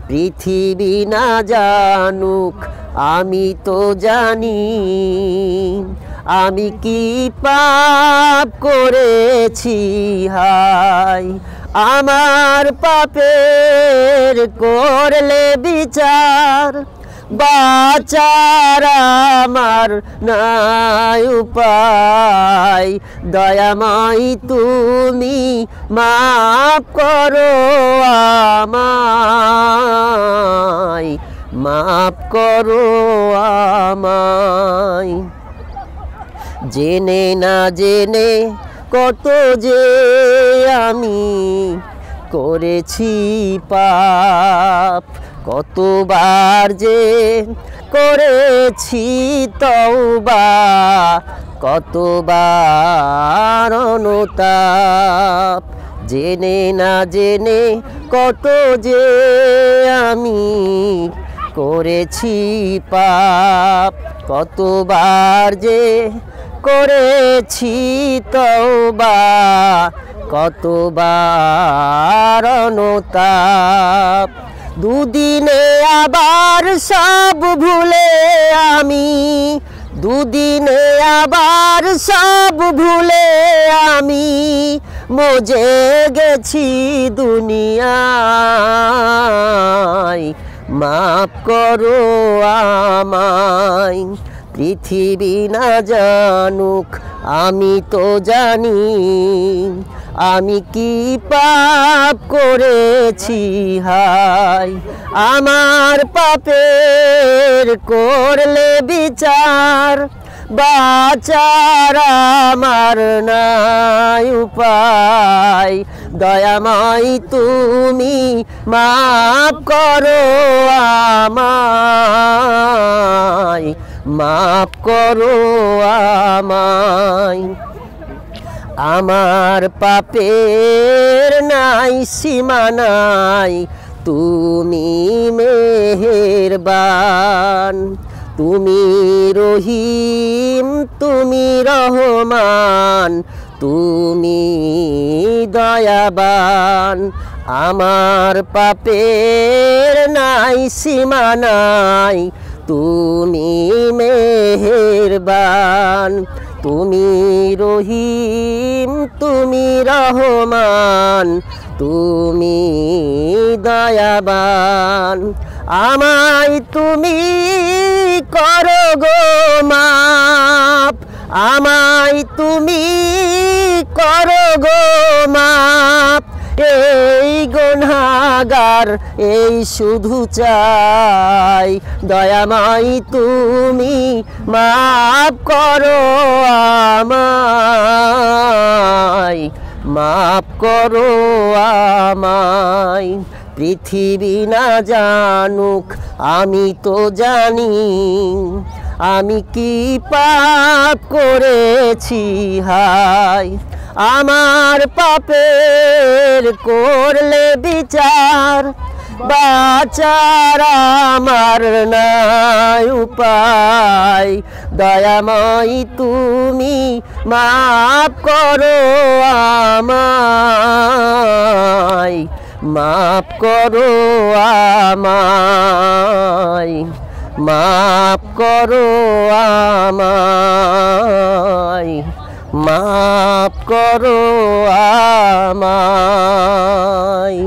পৃথিবী না জানুক আমি তো জানি আমি কি পাপ করেছি হায় আমার পাপের করলে বিচার বাঁচার আমার নাই উপায় দয়াময় তুমি মাফ করো আমায় মাফ করো আমায় জেনে না জেনে কত যে আমি করেছি পাপ কতবার যে করেছি তওবা কতবার অনুতাপ জেনে না জেনে কত যে আমি করেছি পাপ কতবার যে করেছি তওবা কতবার অনুতাপ দুদিনে আবার সব ভুলে আমি দুদিনে আবার সব ভুলে আমি মজে গেছি দুনিয়ায় মাফ করো আমায় পৃথিবী না জানুক আমি তো জানি আমি কি পাপ করেছি হায় আমার পাপের করলে বিচার বাঁচার আমার নাই উপায় দয়াময় তুমি মাফ করো আমায় মাফ করো আমায় আমার পাপের নাই সীমা নাই তুমি মেহেরবান তুমি রহিম তুমি রহমান তুমি দয়াবান আমার পাপের নাই সীমা নাই তুমি মেহেরবান তুমি রহিম তুমি রহমান তুমি দয়াবান আমায় তুমি করো গো মাপ আমায় তুমি করো গো মাপ এই গুনাহগার এই শুধু চাই দয়াময় তুমি মাফ করো আমায় মাফ করো আমায় পৃথিবী না জানুক আমি তো জানি আমি কি পাপ করেছি হায় আমার পাপের করলে বিচার বাঁচার আমার নাই উপায় দয়াময় তুমি মাফ করো আমায় মাফ করো আমায় মাফ করো আমায় মাফ করো আমায়।